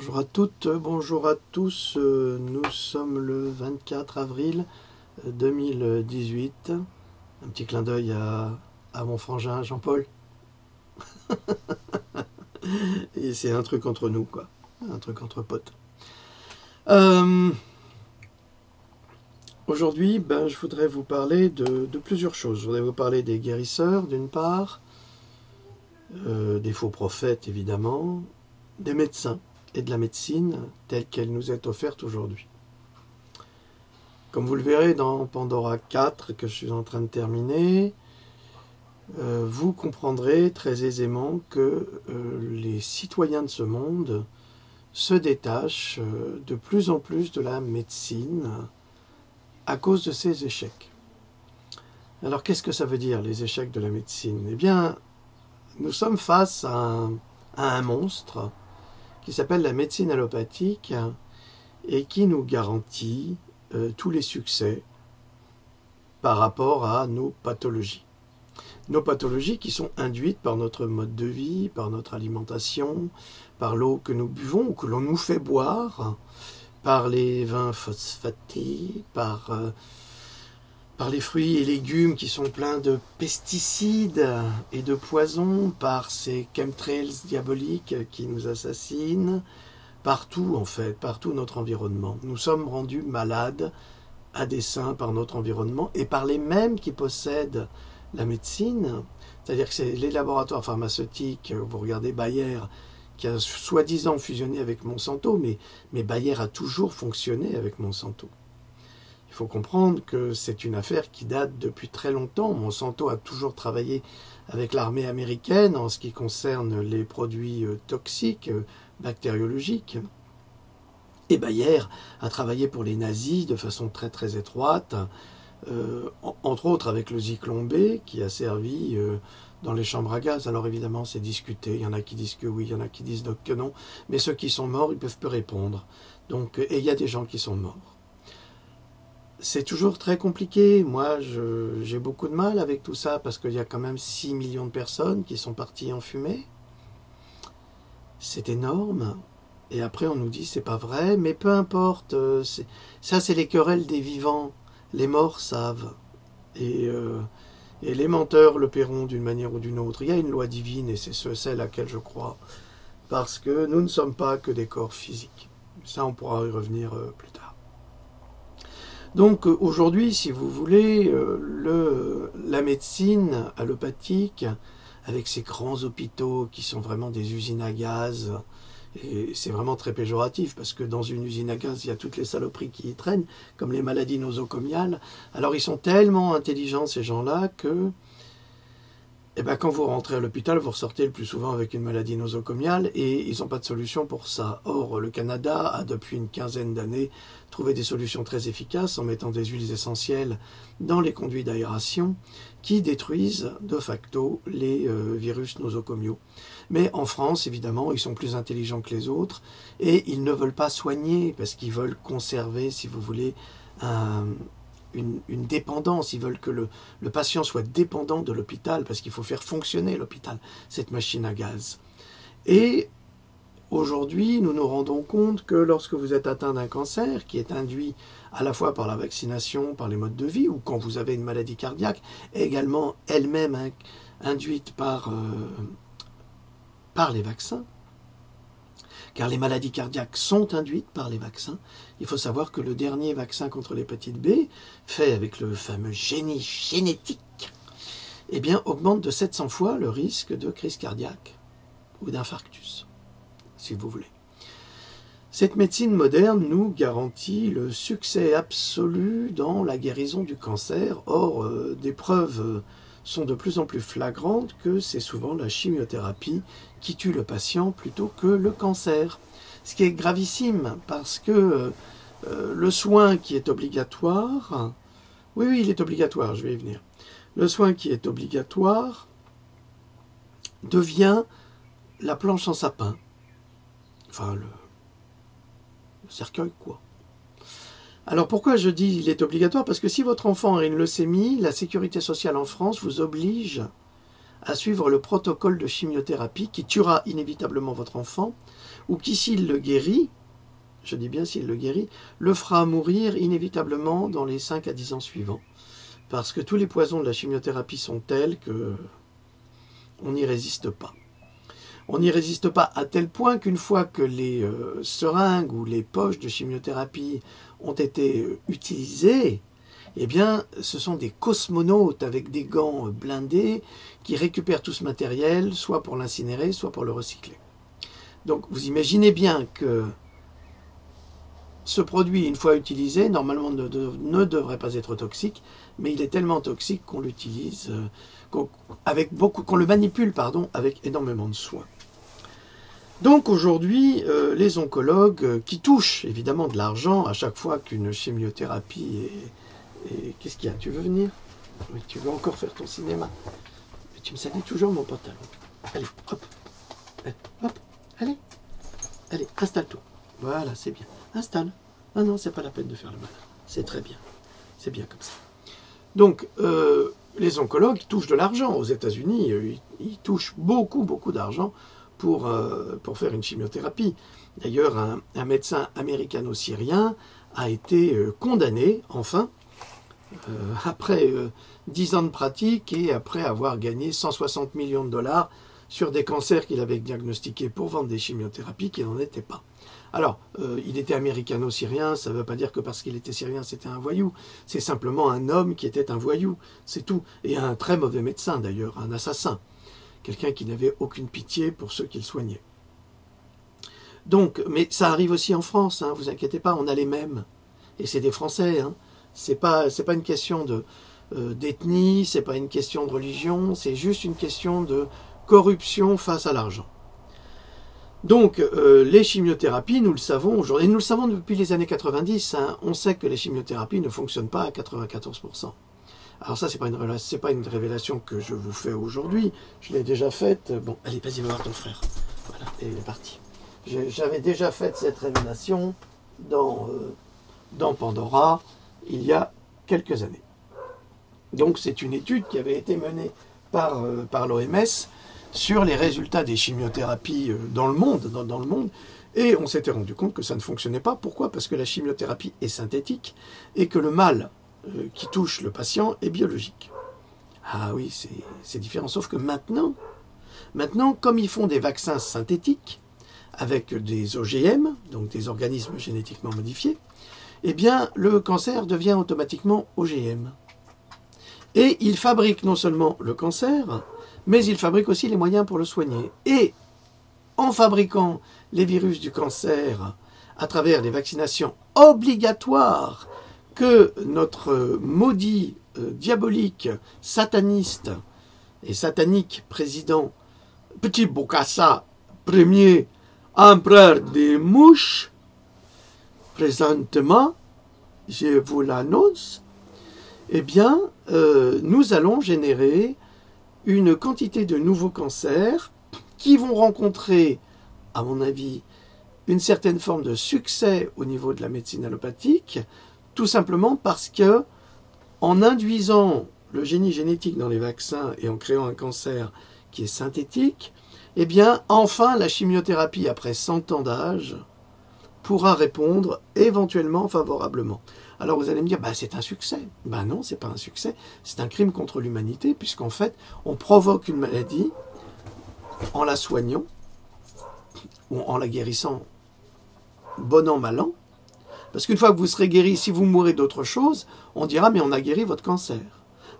Bonjour à toutes, bonjour à tous. Nous sommes le 24 avril 2018. Un petit clin d'œil à mon frangin Jean-Paul. Et c'est un truc entre nous, quoi. Un truc entre potes. Aujourd'hui, je voudrais vous parler de plusieurs choses. Je voudrais vous parler des guérisseurs, d'une part, des faux prophètes, évidemment, des médecins et de la médecine telle qu'elle nous est offerte aujourd'hui. Comme vous le verrez dans Pandora 4, que je suis en train de terminer, vous comprendrez très aisément que les citoyens de ce monde se détachent de plus en plus de la médecine à cause de ces échecs. Alors qu'est-ce que ça veut dire, les échecs de la médecine? Eh bien, nous sommes face à un monstre qui s'appelle la médecine allopathique et qui nous garantit tous les succès par rapport à nos pathologies. Nos pathologies qui sont induites par notre mode de vie, par notre alimentation, par l'eau que nous buvons ou que l'on nous fait boire, par les vins phosphatés, par les fruits et légumes qui sont pleins de pesticides et de poisons, par ces chemtrails diaboliques qui nous assassinent, partout en fait, partout notre environnement. Nous sommes rendus malades à dessein par notre environnement et par les mêmes qui possèdent la médecine, c'est-à-dire que c'est les laboratoires pharmaceutiques. Vous regardez Bayer qui a soi-disant fusionné avec Monsanto, mais Bayer a toujours fonctionné avec Monsanto. Il faut comprendre que c'est une affaire qui date depuis très longtemps. Monsanto a toujours travaillé avec l'armée américaine en ce qui concerne les produits toxiques, bactériologiques. Et Bayer a travaillé pour les nazis de façon très très étroite, entre autres avec le Zyklon B qui a servi dans les chambres à gaz. Alors évidemment c'est discuté, il y en a qui disent que oui, il y en a qui disent que non, mais ceux qui sont morts, ils peuvent peu répondre. Donc, et il y a des gens qui sont morts. C'est toujours très compliqué. Moi, j'ai beaucoup de mal avec tout ça parce qu'il y a quand même 6 millions de personnes qui sont parties en fumée. C'est énorme. Et après, on nous dit c'est pas vrai, mais peu importe. Ça, c'est les querelles des vivants. Les morts savent. Et les menteurs le paieront d'une manière ou d'une autre. Il y a une loi divine et c'est celle à laquelle je crois. Parce que nous ne sommes pas que des corps physiques. Ça, on pourra y revenir plus tard. Donc aujourd'hui, si vous voulez, la médecine allopathique, avec ces grands hôpitaux qui sont vraiment des usines à gaz, et c'est vraiment très péjoratif, parce que dans une usine à gaz, il y a toutes les saloperies qui y traînent, comme les maladies nosocomiales. Alors ils sont tellement intelligents, ces gens-là, que quand vous rentrez à l'hôpital, vous ressortez le plus souvent avec une maladie nosocomiale et ils n'ont pas de solution pour ça. Or, le Canada a depuis une quinzaine d'années trouvé des solutions très efficaces en mettant des huiles essentielles dans les conduits d'aération qui détruisent de facto les virus nosocomiaux. Mais en France, évidemment, ils sont plus intelligents que les autres et ils ne veulent pas soigner parce qu'ils veulent conserver, si vous voulez, une dépendance. Ils veulent que le patient soit dépendant de l'hôpital parce qu'il faut faire fonctionner l'hôpital, cette machine à gaz. Et aujourd'hui, nous nous rendons compte que lorsque vous êtes atteint d'un cancer qui est induit à la fois par la vaccination, par les modes de vie, ou quand vous avez une maladie cardiaque, également elle-même induite par les vaccins, car les maladies cardiaques sont induites par les vaccins. Il faut savoir que le dernier vaccin contre l'hépatite B, fait avec le fameux génie génétique, augmente de 700 fois le risque de crise cardiaque ou d'infarctus, si vous voulez. Cette médecine moderne nous garantit le succès absolu dans la guérison du cancer. Or, des preuves sont de plus en plus flagrantes que c'est souvent la chimiothérapie qui tue le patient plutôt que le cancer. Ce qui est gravissime parce que le soin qui est obligatoire, oui, il est obligatoire, je vais y venir. Le soin qui est obligatoire devient la planche en sapin. Enfin, le cercueil, quoi. Alors pourquoi je dis il est obligatoire? Parce que si votre enfant a une leucémie, la sécurité sociale en France vous oblige à suivre le protocole de chimiothérapie qui tuera inévitablement votre enfant, ou qui, s'il le guérit, je dis bien s'il le guérit, le fera mourir inévitablement dans les 5 à 10 ans suivants. Parce que tous les poisons de la chimiothérapie sont tels que on n'y résiste pas. On n'y résiste pas à tel point qu'une fois que les seringues ou les poches de chimiothérapie ont été utilisées, eh bien, ce sont des cosmonautes avec des gants blindés qui récupèrent tout ce matériel, soit pour l'incinérer, soit pour le recycler. Donc, vous imaginez bien que ce produit, une fois utilisé, normalement ne devrait pas être toxique, mais il est tellement toxique qu'on l'utilise, qu'on le manipule, avec énormément de soin. Donc aujourd'hui, les oncologues qui touchent évidemment de l'argent à chaque fois qu'une chimiothérapie est... Qu'est-ce qu'il y a? Tu veux venir? Oui, tu veux encore faire ton cinéma? Mais tu me salis toujours mon pantalon. Allez, hop. Allez, hop. Allez. Allez, installe-toi. Voilà, c'est bien. Installe. Ah non, c'est pas la peine de faire le malin. C'est très bien. C'est bien comme ça. Donc, les oncologues touchent de l'argent. Aux États-Unis, ils touchent beaucoup, beaucoup d'argent pour faire une chimiothérapie. D'ailleurs, un médecin américano-syrien a été condamné, enfin, après 10 ans de pratique et après avoir gagné 160 millions de dollars sur des cancers qu'il avait diagnostiqués pour vendre des chimiothérapies qui n'en étaient pas. Alors, il était américano-syrien, ça ne veut pas dire que parce qu'il était syrien, c'était un voyou. C'est simplement un homme qui était un voyou, c'est tout. Et un très mauvais médecin d'ailleurs, un assassin. Quelqu'un qui n'avait aucune pitié pour ceux qu'il soignait. Donc, mais ça arrive aussi en France, hein, vous inquiétez pas, on a les mêmes. Et c'est des Français, hein. C'est pas une question d'ethnie, c'est pas une question de religion, c'est juste une question de corruption face à l'argent. Donc, les chimiothérapies, nous le savons aujourd'hui, et nous le savons depuis les années 90, hein, on sait que les chimiothérapies ne fonctionnent pas à 94%. Alors ça, c'est pas une révélation que je vous fais aujourd'hui, je l'ai déjà faite. Bon, allez, vas-y, va voir ton frère. Voilà, et il est parti. J'avais déjà fait cette révélation dans Pandora, il y a quelques années. Donc c'est une étude qui avait été menée par l'OMS sur les résultats des chimiothérapies dans le monde, et on s'était rendu compte que ça ne fonctionnait pas. Pourquoi? Parce que la chimiothérapie est synthétique et que le mal qui touche le patient est biologique. Ah oui, c'est différent. Sauf que maintenant, comme ils font des vaccins synthétiques avec des OGM, donc des organismes génétiquement modifiés, eh bien, le cancer devient automatiquement OGM. Et ils fabriquent non seulement le cancer, mais ils fabriquent aussi les moyens pour le soigner. Et en fabriquant les virus du cancer à travers les vaccinations obligatoires que notre maudit, diabolique, sataniste et satanique président Petit Bokassa, premier empereur des mouches, présentement, je vous l'annonce, eh bien, nous allons générer une quantité de nouveaux cancers qui vont rencontrer, à mon avis, une certaine forme de succès au niveau de la médecine allopathique, tout simplement parce que, en induisant le génie génétique dans les vaccins et en créant un cancer qui est synthétique, eh bien, enfin, la chimiothérapie, après 100 ans d'âge, pourra répondre éventuellement favorablement. Alors vous allez me dire, bah, c'est un succès. Ben non, c'est pas un succès, c'est un crime contre l'humanité, puisqu'en fait, on provoque une maladie en la soignant, ou en la guérissant bon an, mal an. Parce qu'une fois que vous serez guéri, si vous mourrez d'autre chose, on dira, mais on a guéri votre cancer.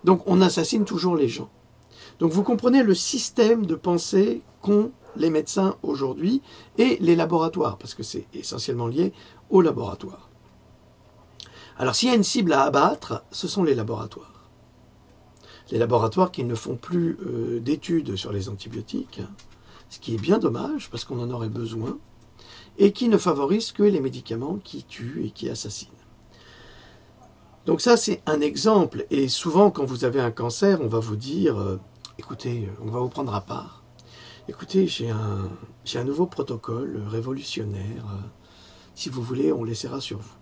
Donc on assassine toujours les gens. Donc vous comprenez le système de pensée qu'ont les médecins aujourd'hui et les laboratoires, parce que c'est essentiellement lié aux laboratoires. Alors s'il y a une cible à abattre, ce sont les laboratoires. Les laboratoires qui ne font plus d'études sur les antibiotiques, ce qui est bien dommage, parce qu'on en aurait besoin, et qui ne favorisent que les médicaments qui tuent et qui assassinent. Donc ça, c'est un exemple. Et souvent, quand vous avez un cancer, on va vous dire, écoutez, on va vous prendre à part. Écoutez, j'ai un nouveau protocole révolutionnaire. Si vous voulez, on laissera sur vous.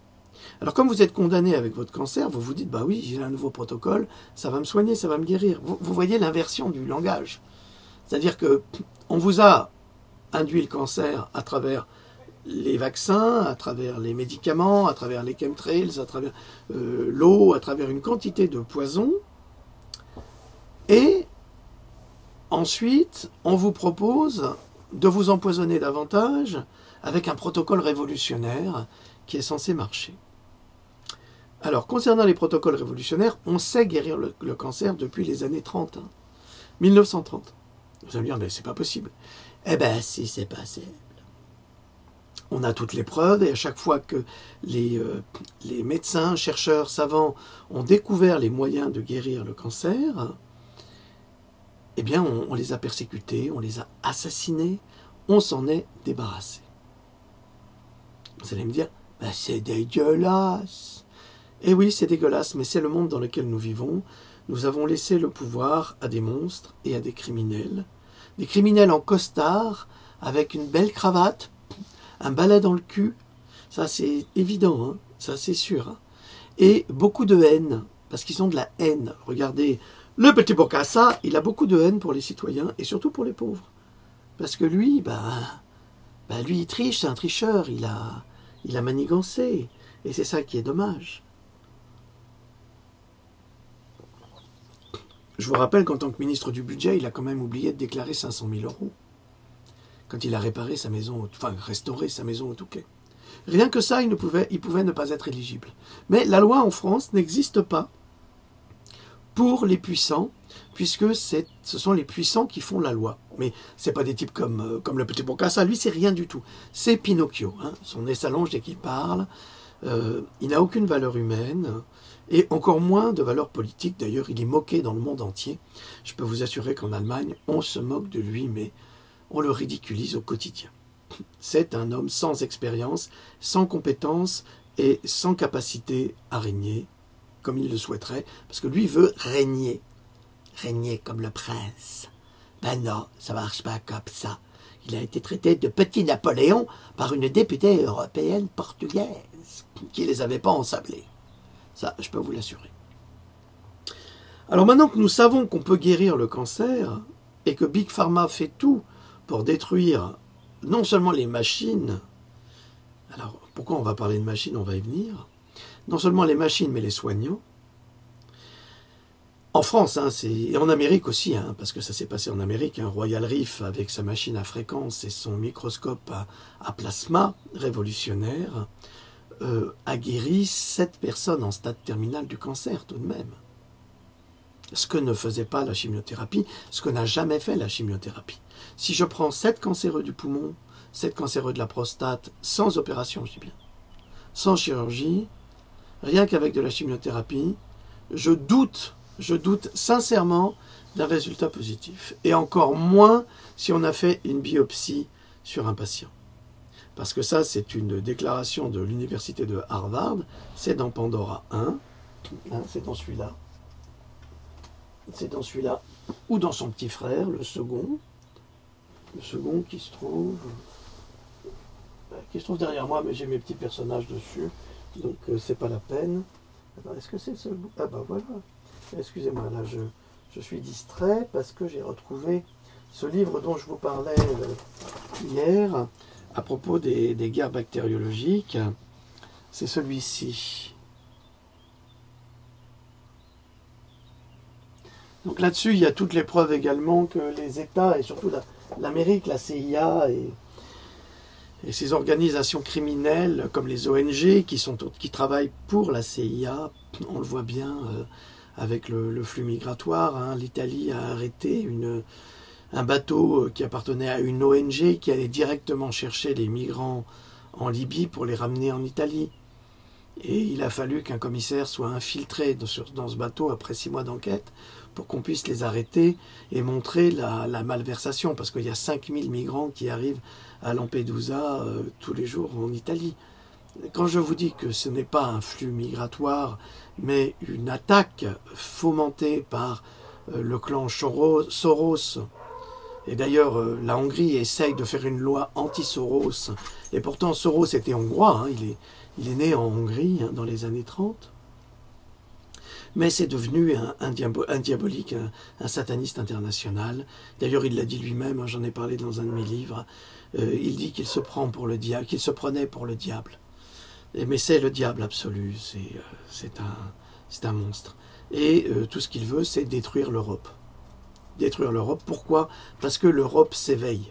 Alors comme vous êtes condamné avec votre cancer, vous vous dites, bah oui, j'ai un nouveau protocole, ça va me soigner, ça va me guérir. Vous voyez l'inversion du langage. C'est-à-dire que on vous a induit le cancer à travers les vaccins, à travers les médicaments, à travers les chemtrails, à travers l'eau, à travers une quantité de poisons. Et ensuite, on vous propose de vous empoisonner davantage avec un protocole révolutionnaire qui est censé marcher. Alors, concernant les protocoles révolutionnaires, on sait guérir le cancer depuis les années 30, 1930. Vous allez me dire, mais c'est pas possible. Eh bien, si, c'est possible. On a toutes les preuves, et à chaque fois que les médecins, chercheurs, savants ont découvert les moyens de guérir le cancer, eh bien, on les a persécutés, on les a assassinés, on s'en est débarrassé. Vous allez me dire, ben c'est dégueulasse. Eh oui, c'est dégueulasse, mais c'est le monde dans lequel nous vivons. Nous avons laissé le pouvoir à des monstres et à des criminels en costard, avec une belle cravate, un balai dans le cul, ça c'est évident, hein, ça c'est sûr. Hein. Et beaucoup de haine, parce qu'ils ont de la haine. Regardez, le petit Bokassa, il a beaucoup de haine pour les citoyens, et surtout pour les pauvres. Parce que lui, lui il triche, c'est un tricheur, il a manigancé, et c'est ça qui est dommage. Je vous rappelle qu'en tant que ministre du budget, il a quand même oublié de déclarer 500 000 € quand il a réparé sa maison, enfin restauré sa maison au Touquet. Rien que ça, il pouvait ne pas être éligible. Mais la loi en France n'existe pas pour les puissants, puisque ce sont les puissants qui font la loi. Mais c'est pas des types comme le petit Bokassa, lui c'est rien du tout. C'est Pinocchio, hein. Son nez s'allonge dès qu'il parle, il n'a aucune valeur humaine, et encore moins de valeur politique. D'ailleurs, il est moqué dans le monde entier. Je peux vous assurer qu'en Allemagne, on se moque de lui, mais on le ridiculise au quotidien. C'est un homme sans expérience, sans compétences et sans capacité à régner comme il le souhaiterait, parce que lui veut régner. Régner comme le prince. Ben non, ça ne marche pas comme ça. Il a été traité de petit Napoléon par une députée européenne portugaise qui ne les avait pas ensablés. Ça, je peux vous l'assurer. Alors maintenant que nous savons qu'on peut guérir le cancer et que Big Pharma fait tout pour détruire non seulement les machines, alors pourquoi on va parler de machines, on va y venir, non seulement les machines mais les soignants, en France, hein, et en Amérique aussi, hein, parce que ça s'est passé en Amérique, hein, Royal Reef avec sa machine à fréquence et son microscope à plasma révolutionnaire, a guéri 7 personnes en stade terminal du cancer tout de même. Ce que ne faisait pas la chimiothérapie, ce que n'a jamais fait la chimiothérapie. Si je prends 7 cancéreux du poumon, 7 cancéreux de la prostate, sans opération, je dis bien, sans chirurgie, rien qu'avec de la chimiothérapie, je doute sincèrement d'un résultat positif. Et encore moins si on a fait une biopsie sur un patient. Parce que ça, c'est une déclaration de l'université de Harvard, c'est dans Pandora 1, hein, c'est dans celui-là. C'est dans celui-là, ou dans son petit frère, le second qui se trouve derrière moi, mais j'ai mes petits personnages dessus, donc c'est pas la peine. Alors, est-ce que c'est ce bout? Ah bah voilà, excusez-moi, là je suis distrait parce que j'ai retrouvé ce livre dont je vous parlais hier, à propos des guerres bactériologiques, c'est celui-ci. Donc là-dessus, il y a toutes les preuves également que les États, et surtout l'Amérique, la CIA et ces organisations criminelles comme les ONG qui travaillent pour la CIA, on le voit bien avec le flux migratoire, hein, l'Italie a arrêté un bateau qui appartenait à une ONG qui allait directement chercher les migrants en Libye pour les ramener en Italie. Et il a fallu qu'un commissaire soit infiltré dans ce bateau après 6 mois d'enquête pour qu'on puisse les arrêter et montrer la malversation, parce qu'il y a 5000 migrants qui arrivent à Lampedusa tous les jours en Italie. Quand je vous dis que ce n'est pas un flux migratoire, mais une attaque fomentée par le clan Soros, et d'ailleurs la Hongrie essaye de faire une loi anti-Soros, et pourtant Soros était hongrois, hein, Il est né en Hongrie dans les années 30. Mais c'est devenu un diabolique, un sataniste international. D'ailleurs, il l'a dit lui-même, j'en ai parlé dans un de mes livres. Il dit qu'il se prend pour le diable, qu'il se prenait pour le diable. Mais c'est le diable absolu, c'est un monstre. Et tout ce qu'il veut, c'est détruire l'Europe. Détruire l'Europe, pourquoi? Parce que l'Europe s'éveille.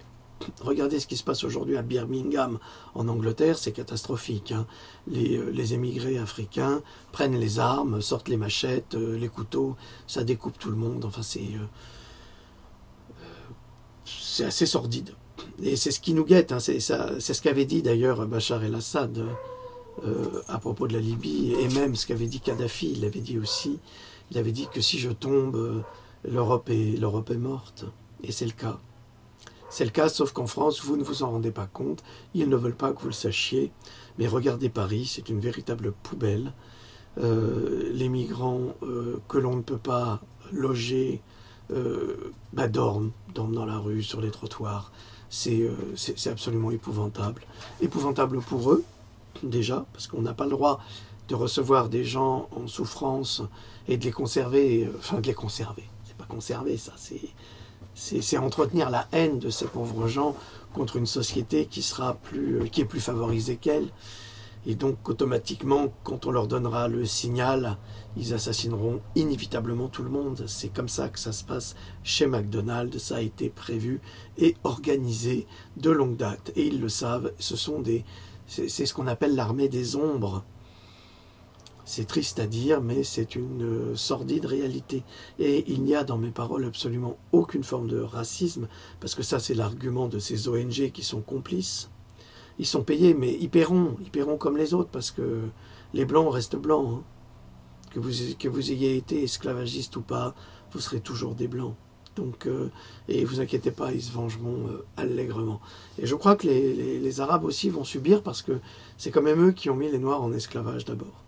Regardez ce qui se passe aujourd'hui à Birmingham, en Angleterre, c'est catastrophique. Hein. Les émigrés africains prennent les armes, sortent les machettes, les couteaux, ça découpe tout le monde. Enfin, c'est assez sordide. Et c'est ce qui nous guette. Hein. C'est ce qu'avait dit d'ailleurs Bachar el-Assad à propos de la Libye, et même ce qu'avait dit Kadhafi, il l'avait dit aussi. Il avait dit que si je tombe, l'Europe est morte. Et c'est le cas. C'est le cas, sauf qu'en France, vous ne vous en rendez pas compte. Ils ne veulent pas que vous le sachiez. Mais regardez Paris, c'est une véritable poubelle. Les migrants que l'on ne peut pas loger dorment dans la rue, sur les trottoirs. C'est absolument épouvantable. Épouvantable pour eux, déjà, parce qu'on n'a pas le droit de recevoir des gens en souffrance et de les conserver. Enfin, de les conserver. C'est pas conserver, ça, c'est entretenir la haine de ces pauvres gens contre une société qui est plus favorisée qu'elle. Et donc, automatiquement, quand on leur donnera le signal, ils assassineront inévitablement tout le monde. C'est comme ça que ça se passe chez McDonald's. Ça a été prévu et organisé de longue date. Et ils le savent, c'est ce qu'on appelle l'armée des ombres. C'est triste à dire, mais c'est une sordide réalité. Et il n'y a dans mes paroles absolument aucune forme de racisme, parce que ça c'est l'argument de ces ONG qui sont complices. Ils sont payés, mais ils paieront comme les autres, parce que les blancs restent blancs. Hein. Que vous ayez été esclavagiste ou pas, vous serez toujours des blancs. Donc, et vous inquiétez pas, ils se vengeront allègrement. Et je crois que les Arabes aussi vont subir, parce que c'est quand même eux qui ont mis les Noirs en esclavage d'abord.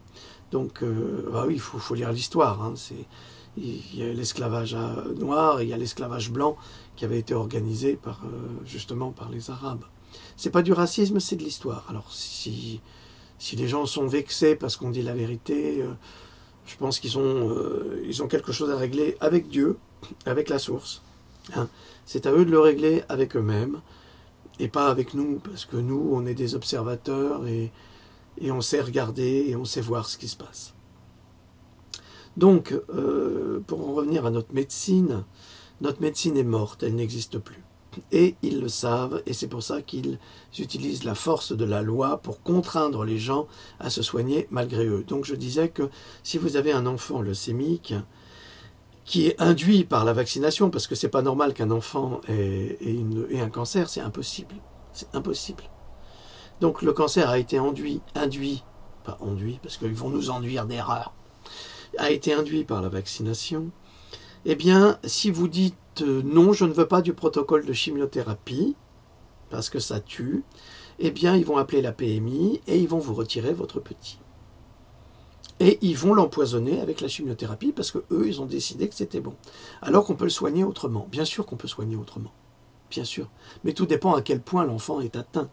Donc, bah oui, il faut lire l'histoire. Hein. Il y a l'esclavage noir et il y a l'esclavage blanc qui avait été organisé justement par les Arabes. C'est pas du racisme, c'est de l'histoire. Alors, si les gens sont vexés parce qu'on dit la vérité, je pense qu'ils ont quelque chose à régler avec Dieu, avec la source. Hein. C'est à eux de le régler avec eux-mêmes et pas avec nous, parce que nous, on est des observateurs et on sait regarder et on sait voir ce qui se passe. Donc, pour en revenir à notre médecine est morte, elle n'existe plus. Et ils le savent, et c'est pour ça qu'ils utilisent la force de la loi pour contraindre les gens à se soigner malgré eux. Donc je disais que si vous avez un enfant leucémique qui est induit par la vaccination, parce que c'est pas normal qu'un enfant ait un cancer, c'est impossible. C'est impossible. Donc le cancer a été pas enduit, parce qu'ils vont nous enduire d'erreurs, a été induit par la vaccination. Eh bien, si vous dites non, je ne veux pas du protocole de chimiothérapie, parce que ça tue, eh bien, ils vont appeler la PMI et ils vont vous retirer votre petit. Et ils vont l'empoisonner avec la chimiothérapie, parce qu'eux, ils ont décidé que c'était bon. Alors qu'on peut le soigner autrement. Bien sûr qu'on peut soigner autrement. Bien sûr. Mais tout dépend à quel point l'enfant est atteint.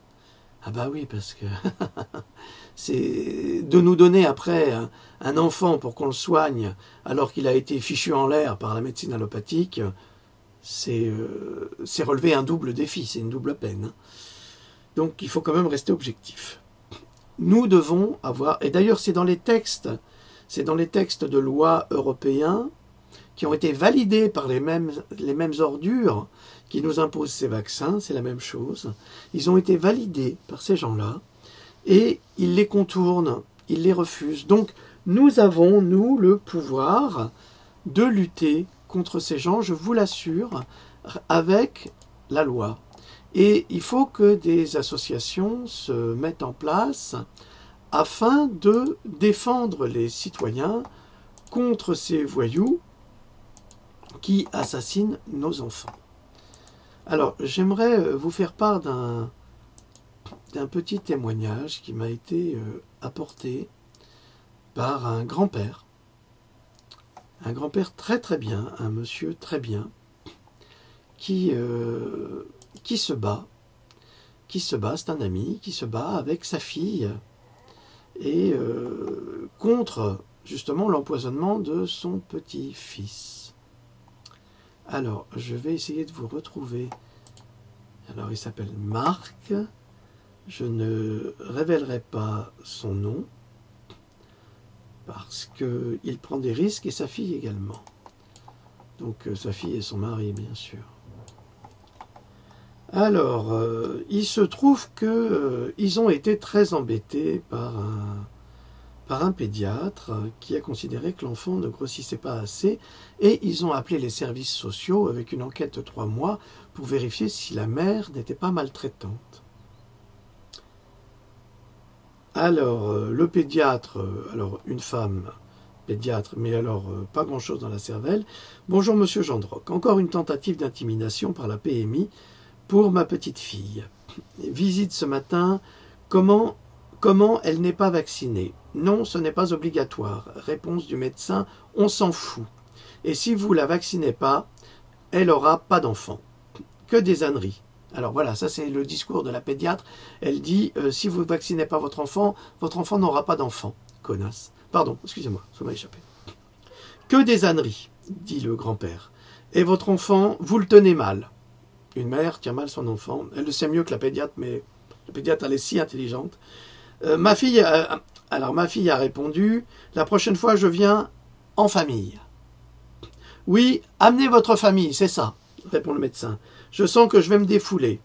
Ah bah oui, parce que c'est de nous donner après un enfant pour qu'on le soigne alors qu'il a été fichu en l'air par la médecine allopathique, c'est relever un double défi, c'est une double peine. Donc il faut quand même rester objectif. Nous devons avoir, et d'ailleurs c'est dans les textes de loi européens qui ont été validés par les mêmes ordures qui nous imposent ces vaccins, c'est la même chose. Ils ont été validés par ces gens-là et ils les contournent, ils les refusent. Donc nous avons, nous, le pouvoir de lutter contre ces gens, je vous l'assure, avec la loi. Et il faut que des associations se mettent en place afin de défendre les citoyens contre ces voyous qui assassinent nos enfants. Alors, j'aimerais vous faire part d'un petit témoignage qui m'a été apporté par un grand-père très très bien, un monsieur très bien, qui se bat, c'est un ami, qui se bat avec sa fille, et contre justement l'empoisonnement de son petit-fils. Alors, je vais essayer de vous retrouver. Alors, il s'appelle Marc. Je ne révélerai pas son nom parce qu'il prend des risques et sa fille également. Donc, sa fille et son mari, bien sûr. Alors, il se trouve qu'ils ont été très embêtés par un pédiatre qui a considéré que l'enfant ne grossissait pas assez et ils ont appelé les services sociaux avec une enquête de 3 mois pour vérifier si la mère n'était pas maltraitante. Alors, le pédiatre, alors une femme pédiatre, mais alors pas grand-chose dans la cervelle. Bonjour Monsieur Gendroc, encore une tentative d'intimidation par la PMI pour ma petite fille. Visite ce matin, comment elle n'est pas vaccinée? Non, ce n'est pas obligatoire. Réponse du médecin, on s'en fout. Et si vous la vaccinez pas, elle aura pas d'enfant. Que des âneries. Alors voilà, ça c'est le discours de la pédiatre. Elle dit, si vous ne vaccinez pas votre enfant n'aura pas d'enfant. Connasse. Pardon, excusez-moi, ça m'a échappé. Que des âneries, dit le grand-père. Et votre enfant, vous le tenez mal. Une mère tient mal son enfant. Elle le sait mieux que la pédiatre, mais la pédiatre, elle est si intelligente. Ma fille a répondu, la prochaine fois je viens en famille. Oui, amenez votre famille, c'est ça, répond le médecin. Je sens que je vais me défouler.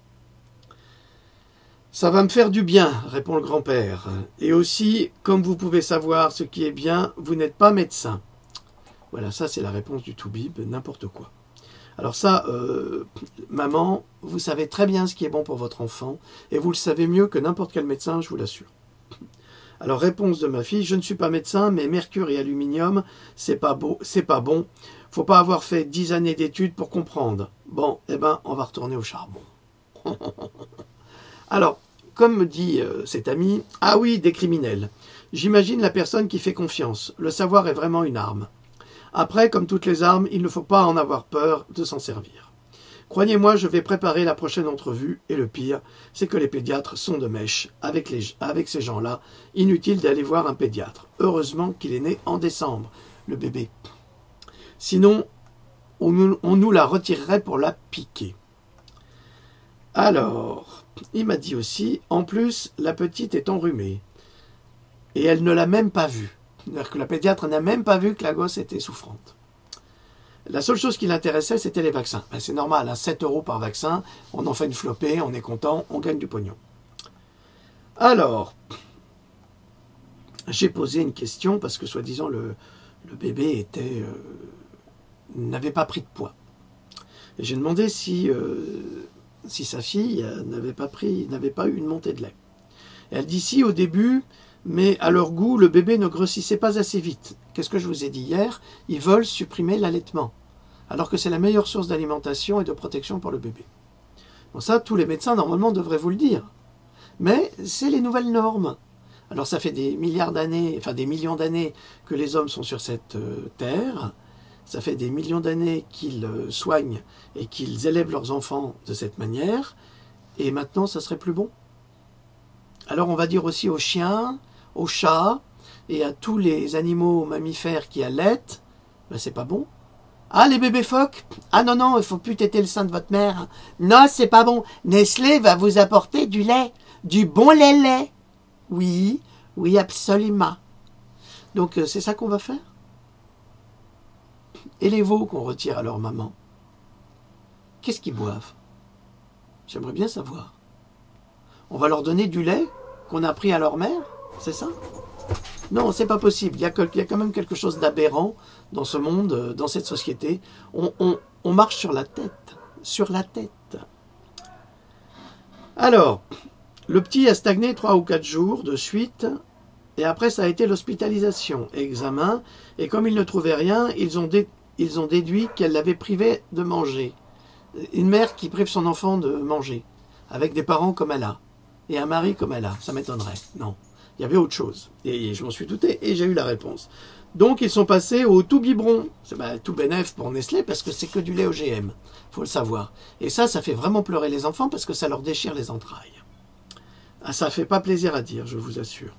Ça va me faire du bien, répond le grand-père. Et aussi, comme vous pouvez savoir ce qui est bien, vous n'êtes pas médecin. Voilà, ça c'est la réponse du toubib, n'importe quoi. Alors ça, maman, vous savez très bien ce qui est bon pour votre enfant, et vous le savez mieux que n'importe quel médecin, je vous l'assure. Alors, réponse de ma fille, je ne suis pas médecin, mais mercure et aluminium, c'est pas bon. Faut pas avoir fait 10 années d'études pour comprendre. Bon, eh ben, on va retourner au charbon. Alors, comme me dit cet ami, ah oui, des criminels. J'imagine la personne qui fait confiance. Le savoir est vraiment une arme. Après, comme toutes les armes, il ne faut pas en avoir peur de s'en servir. Croyez-moi, je vais préparer la prochaine entrevue, et le pire, c'est que les pédiatres sont de mèche avec ces gens-là. Inutile d'aller voir un pédiatre. Heureusement qu'il est né en décembre, le bébé. Sinon, on nous la retirerait pour la piquer. Alors, il m'a dit aussi, en plus, la petite est enrhumée. Et elle ne l'a même pas vue. C'est-à-dire que la pédiatre n'a même pas vu que la gosse était souffrante. La seule chose qui l'intéressait, c'était les vaccins. Ben, c'est normal, hein, 7 € par vaccin, on en fait une flopée, on est content, on gagne du pognon. Alors, j'ai posé une question parce que soi-disant le bébé n'avait pas pris de poids. Et j'ai demandé si sa fille n'avait pas eu une montée de lait. Et elle dit si au début, mais à leur goût, le bébé ne grossissait pas assez vite. Qu'est-ce que je vous ai dit hier? Ils veulent supprimer l'allaitement, alors que c'est la meilleure source d'alimentation et de protection pour le bébé. Bon, ça, tous les médecins, normalement, devraient vous le dire. Mais c'est les nouvelles normes. Alors ça fait des milliards d'années, enfin des millions d'années que les hommes sont sur cette terre. Ça fait des millions d'années qu'ils soignent et qu'ils élèvent leurs enfants de cette manière. Et maintenant, ça serait plus bon. Alors on va dire aussi aux chiens, aux chats et à tous les animaux mammifères qui allaitent, ben c'est pas bon. Ah, les bébés phoques? Ah non, non, il faut plus téter le sein de votre mère. Non, c'est pas bon. Nestlé va vous apporter du lait. Du bon lait. Oui, oui, absolument. Donc c'est ça qu'on va faire. Et les veaux qu'on retire à leur maman, qu'est-ce qu'ils boivent? J'aimerais bien savoir. On va leur donner du lait qu'on a pris à leur mère? C'est ça? Non, c'est pas possible. Il y a quand même quelque chose d'aberrant dans ce monde, dans cette société. On marche sur la tête. Sur la tête. Alors, le petit a stagné 3 ou 4 jours de suite. Et après, ça a été l'hospitalisation, examen. Et comme ils ne trouvaient rien, ils ont déduit qu'elle l'avait privé de manger. Une mère qui prive son enfant de manger, avec des parents comme elle a, et un mari comme elle a, ça m'étonnerait. Non, il y avait autre chose. Et je m'en suis douté, et j'ai eu la réponse. Donc ils sont passés au tout biberon. C'est tout bénef pour Nestlé, parce que c'est que du lait OGM, faut le savoir. Et ça fait vraiment pleurer les enfants, parce que ça leur déchire les entrailles. Ah, ça fait pas plaisir à dire, je vous assure.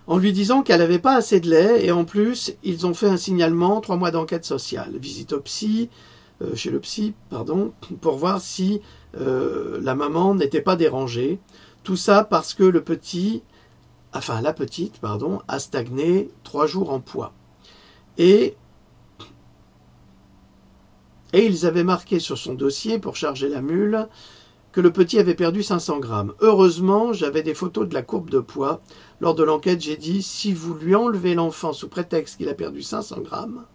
en lui disant qu'elle n'avait pas assez de lait, et en plus, ils ont fait un signalement, 3 mois d'enquête sociale, visite au psy, chez le psy, pardon, pour voir si la maman n'était pas dérangée. Tout ça parce que le petit, enfin la petite, pardon, a stagné 3 jours en poids. Et ils avaient marqué sur son dossier, pour charger la mule, que le petit avait perdu 500 grammes. Heureusement, j'avais des photos de la courbe de poids. Lors de l'enquête, j'ai dit, si vous lui enlevez l'enfant sous prétexte qu'il a perdu 500 grammes,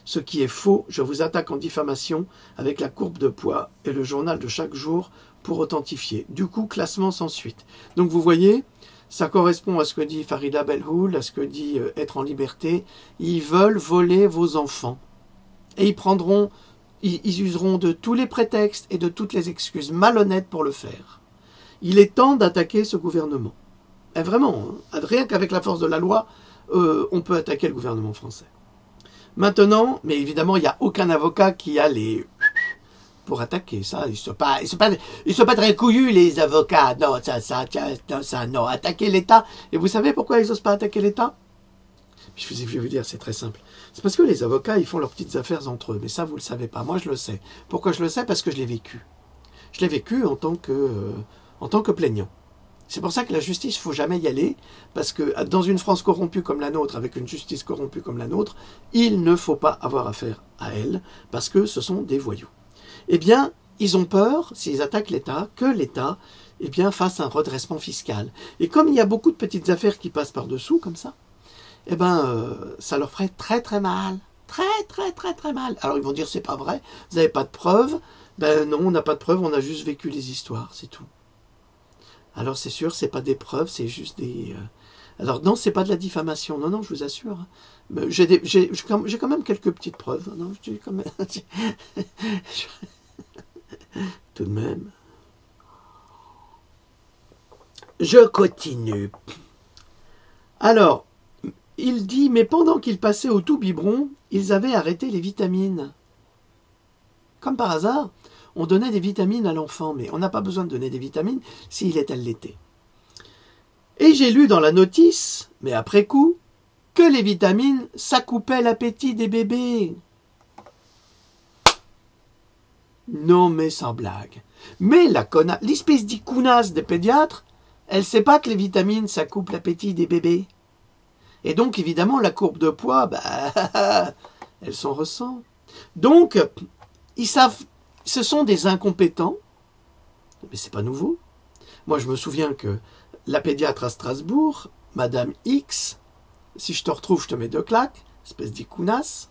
ce qui est faux, je vous attaque en diffamation avec la courbe de poids et le journal de chaque jour pour authentifier. Du coup, classement sans suite. Donc vous voyez, ça correspond à ce que dit Farida Belhoul, à ce que dit Être en liberté. Ils veulent voler vos enfants. Et ils useront de tous les prétextes et de toutes les excuses malhonnêtes pour le faire. Il est temps d'attaquer ce gouvernement. Et vraiment, hein, rien qu'avec la force de la loi, on peut attaquer le gouvernement français. Maintenant, mais évidemment, il n'y a aucun avocat qui a les... pour attaquer ça. Ils ne sont pas très couillus, les avocats. Non, non. Attaquer l'État. Et vous savez pourquoi ils n'osent pas attaquer l'État? Je vais vous dire, c'est très simple. C'est parce que les avocats, ils font leurs petites affaires entre eux. Mais ça, vous ne le savez pas. Moi, je le sais. Pourquoi je le sais? Parce que je l'ai vécu. Je l'ai vécu en tant que plaignant. C'est pour ça que la justice, il ne faut jamais y aller, parce que dans une France corrompue comme la nôtre, avec une justice corrompue comme la nôtre, il ne faut pas avoir affaire à elle, parce que ce sont des voyous. Eh bien, ils ont peur, s'ils attaquent l'État, que l'État fasse un redressement fiscal. Et comme il y a beaucoup de petites affaires qui passent par-dessous, comme ça, ça leur ferait très très mal. Très mal. Alors ils vont dire, c'est pas vrai, vous n'avez pas de preuves. Ben non, on n'a pas de preuves, on a juste vécu les histoires, c'est tout. Alors c'est sûr, c'est pas des preuves, c'est juste des... Alors non, c'est pas de la diffamation, non, je vous assure. J'ai quand même quelques petites preuves. Non, je dis quand même... Tout de même. Je continue. Alors, il dit, mais pendant qu'ils passaient au tout biberon, ils avaient arrêté les vitamines. Comme par hasard, on donnait des vitamines à l'enfant, mais on n'a pas besoin de donner des vitamines s'il est allaité. Et j'ai lu dans la notice, mais après coup, que les vitamines, ça coupait l'appétit des bébés. Non mais sans blague. Mais l'espèce d'icounasse des pédiatres, elle sait pas que les vitamines, ça coupe l'appétit des bébés. Et donc, évidemment, la courbe de poids, elle s'en ressent. Donc, ils savent, ce sont des incompétents, mais c'est pas nouveau. Moi, je me souviens que la pédiatre à Strasbourg, Madame X, si je te retrouve, je te mets 2 claques, espèce d'icounasse,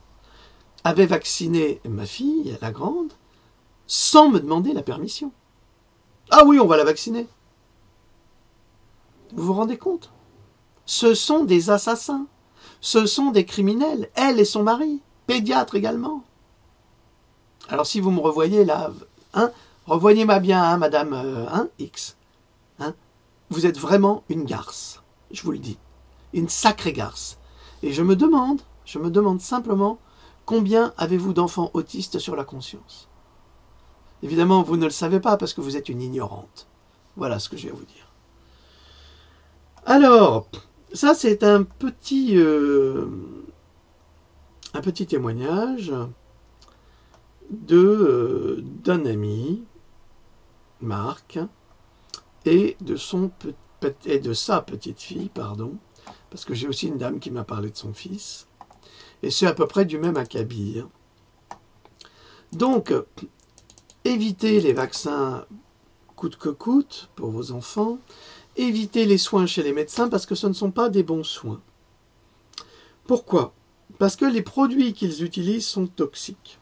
avait vacciné ma fille, la grande, sans me demander la permission. Ah oui, on va la vacciner. Vous vous rendez compte? Ce sont des assassins, ce sont des criminels, elle et son mari, pédiatre également. Alors si vous me revoyez là, revoyez-moi bien, Madame X. Vous êtes vraiment une garce, je vous le dis, une sacrée garce. Et je me demande simplement, combien avez-vous d'enfants autistes sur la conscience? Évidemment, vous ne le savez pas parce que vous êtes une ignorante. Voilà ce que j'ai à vous dire. Alors, ça c'est un petit témoignage d'un ami, Marc, et de sa petite fille, pardon, parce que j'ai aussi une dame qui m'a parlé de son fils, et c'est à peu près du même acabit. Donc, évitez les vaccins coûte que coûte pour vos enfants, évitez les soins chez les médecins parce que ce ne sont pas des bons soins. Pourquoi? Parce que les produits qu'ils utilisent sont toxiques.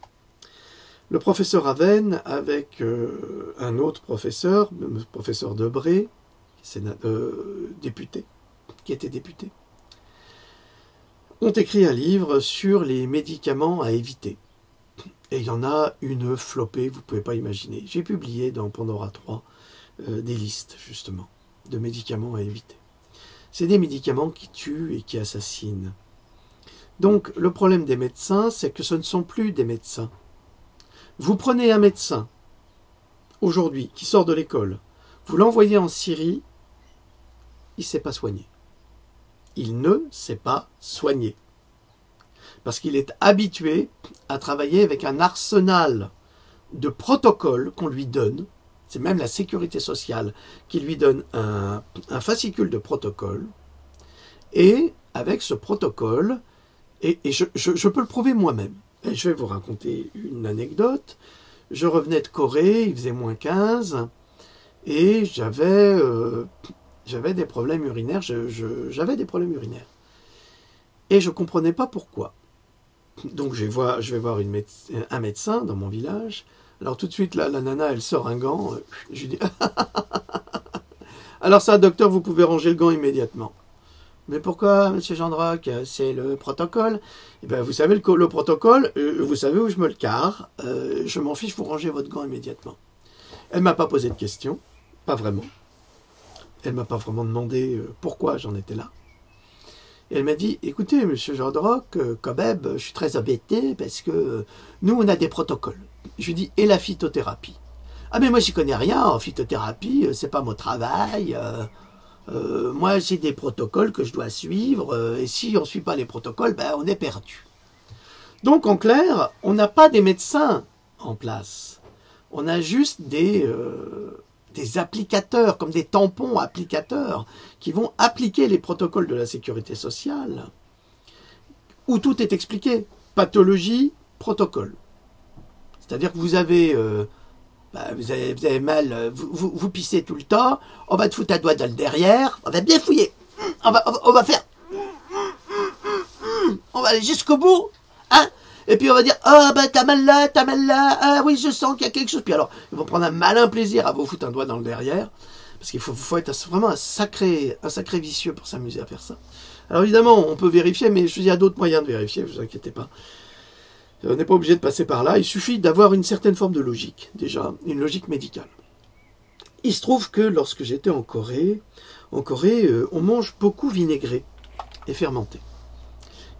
Le professeur Aven, avec un autre professeur, le professeur Debré, député, qui était député, ont écrit un livre sur les médicaments à éviter. Et il y en a une flopée, vous ne pouvez pas imaginer. J'ai publié dans Pandora 3 des listes, justement, de médicaments à éviter. C'est des médicaments qui tuent et qui assassinent. Donc, le problème des médecins, c'est que ce ne sont plus des médecins. Vous prenez un médecin, aujourd'hui, qui sort de l'école, vous l'envoyez en Syrie, il ne sait pas soigner. il ne sait pas soigner. Parce qu'il est habitué à travailler avec un arsenal de protocoles qu'on lui donne. C'est même la sécurité sociale qui lui donne un fascicule de protocoles. Et avec ce protocole, et je peux le prouver moi-même. Et je vais vous raconter une anecdote. Je revenais de Corée, il faisait moins 15, et j'avais des problèmes urinaires. J'avais des problèmes urinaires. Et je ne comprenais pas pourquoi. Donc je vais voir un médecin dans mon village. Alors tout de suite, là, la nana, elle sort un gant. Je lui dis, alors ça, docteur, vous pouvez ranger le gant immédiatement. Mais pourquoi, monsieur Gendroc? C'est le protocole. Eh bien, vous savez, le protocole, vous savez où je me le carre. Je m'en fiche, vous rangez votre gant immédiatement. Elle ne m'a pas posé de questions, pas vraiment. Elle ne m'a pas vraiment demandé pourquoi j'en étais là. Et elle m'a dit, écoutez, monsieur Gendroc, quand même, je suis très embêté parce que nous, on a des protocoles. Je lui dis, et la phytothérapie? Ah, mais moi, j'y connais rien en phytothérapie, c'est pas mon travail. Moi, j'ai des protocoles que je dois suivre, et si on ne suit pas les protocoles, ben, on est perdu. Donc, en clair, on n'a pas des médecins en place. On a juste des applicateurs, comme des tampons applicateurs, qui vont appliquer les protocoles de la sécurité sociale, où tout est expliqué. Pathologie, protocole. C'est-à-dire que vous avez mal, vous pissez tout le temps, on va te foutre un doigt dans le derrière, on va bien fouiller, on va faire, on va aller jusqu'au bout, hein, et puis on va dire, ah ben t'as mal là, ah oui je sens qu'il y a quelque chose, puis alors ils vont prendre un malin plaisir à vous foutre un doigt dans le derrière, parce qu'il faut être vraiment un sacré vicieux pour s'amuser à faire ça. Alors évidemment on peut vérifier, mais il y a d'autres moyens de vérifier, ne vous inquiétez pas. On n'est pas obligé de passer par là, il suffit d'avoir une certaine forme de logique, déjà, une logique médicale. Il se trouve que lorsque j'étais en Corée, on mange beaucoup vinaigré et fermenté.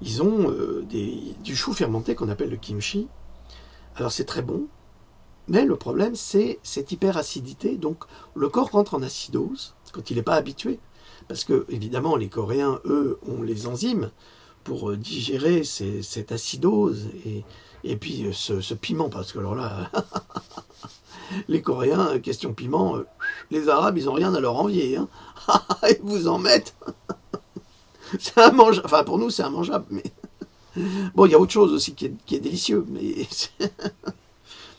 Ils ont du chou fermenté qu'on appelle le kimchi. Alors c'est très bon, mais le problème c'est cette hyperacidité, donc le corps rentre en acidose quand il n'est pas habitué. Parce que, évidemment, les Coréens, eux, ont les enzymes pour digérer cette acidose et puis ce piment, parce que alors là, les Coréens, question piment, les Arabes, ils n'ont rien à leur envier, hein. Ils vous en mettent. C'est immangeable, enfin pour nous c'est immangeable, mais bon, il y a autre chose aussi qui est délicieux, mais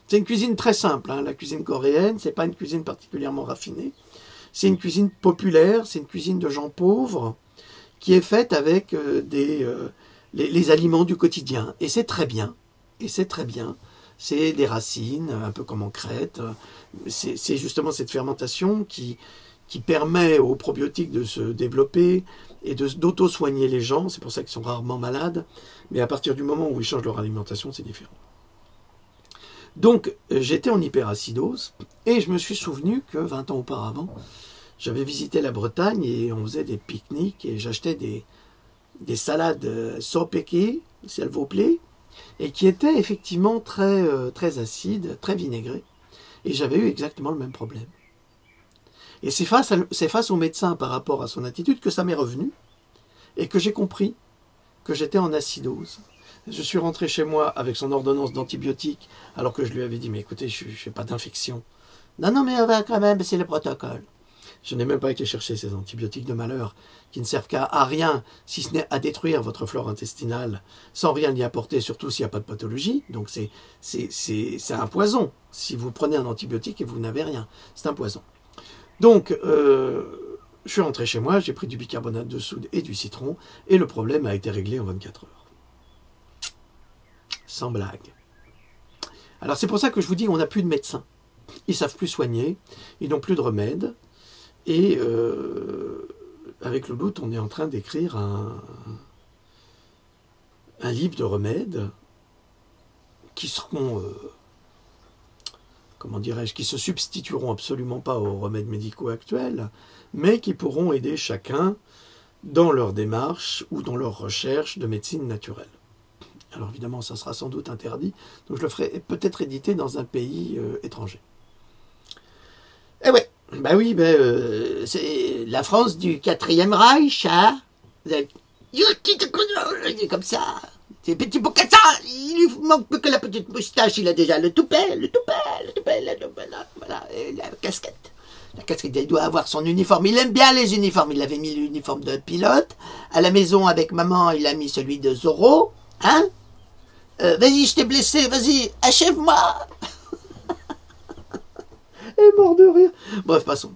c'est une cuisine très simple, hein. La cuisine coréenne, c'est pas une cuisine particulièrement raffinée, c'est une cuisine populaire, c'est une cuisine de gens pauvres, qui est faite avec les aliments du quotidien. Et c'est très bien. C'est des racines, un peu comme en Crète. C'est justement cette fermentation qui permet aux probiotiques de se développer et d'auto-soigner les gens. C'est pour ça qu'ils sont rarement malades. Mais à partir du moment où ils changent leur alimentation, c'est différent. Donc, j'étais en hyperacidose et je me suis souvenu que 20 ans auparavant, j'avais visité la Bretagne et on faisait des pique-niques et j'achetais des salades sopeki, si elle vous plaît, et qui étaient effectivement très acides, très vinaigrées. Et j'avais eu exactement le même problème. Et c'est face au médecin par rapport à son attitude que ça m'est revenu et que j'ai compris que j'étais en acidose. Je suis rentré chez moi avec son ordonnance d'antibiotiques alors que je lui avais dit « Mais écoutez, je ne fais pas d'infection. » « Non, mais on va quand même, c'est le protocole. » Je n'ai même pas été chercher ces antibiotiques de malheur qui ne servent à rien, si ce n'est à détruire votre flore intestinale, sans rien y apporter, surtout s'il n'y a pas de pathologie. Donc c'est un poison. Si vous prenez un antibiotique et vous n'avez rien, c'est un poison. Donc, je suis rentré chez moi, j'ai pris du bicarbonate de soude et du citron, et le problème a été réglé en 24 heures. Sans blague. Alors c'est pour ça que je vous dis, on n'a plus de médecins. Ils ne savent plus soigner, ils n'ont plus de remède. Et avec le doute, on est en train d'écrire un livre de remèdes qui seront, comment dirais-je, qui se substitueront absolument pas aux remèdes médicaux actuels, mais qui pourront aider chacun dans leur démarche ou dans leur recherche de médecine naturelle. Alors évidemment, ça sera sans doute interdit, donc je le ferai peut-être éditer dans un pays étranger. Eh ouais. Ben oui, c'est la France du 4e Reich, hein. Comme ça. C'est petit Bocassa, il lui manque plus que la petite moustache, il a déjà le toupet, voilà, et la casquette. La casquette, il doit avoir son uniforme. Il aime bien les uniformes. Il avait mis l'uniforme de pilote. À la maison, avec maman, il a mis celui de Zorro. Hein? Vas-y, je t'ai blessé, vas-y, achève-moi. Et mort de rire. Bref, passons.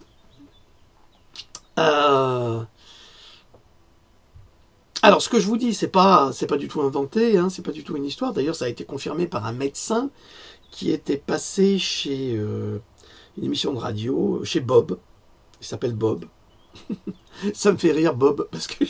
Alors, ce que je vous dis, c'est pas du tout inventé, hein, c'est pas du tout une histoire. D'ailleurs, ça a été confirmé par un médecin qui était passé chez une émission de radio, chez Bob. Il s'appelle Bob. Ça me fait rire, Bob, parce que...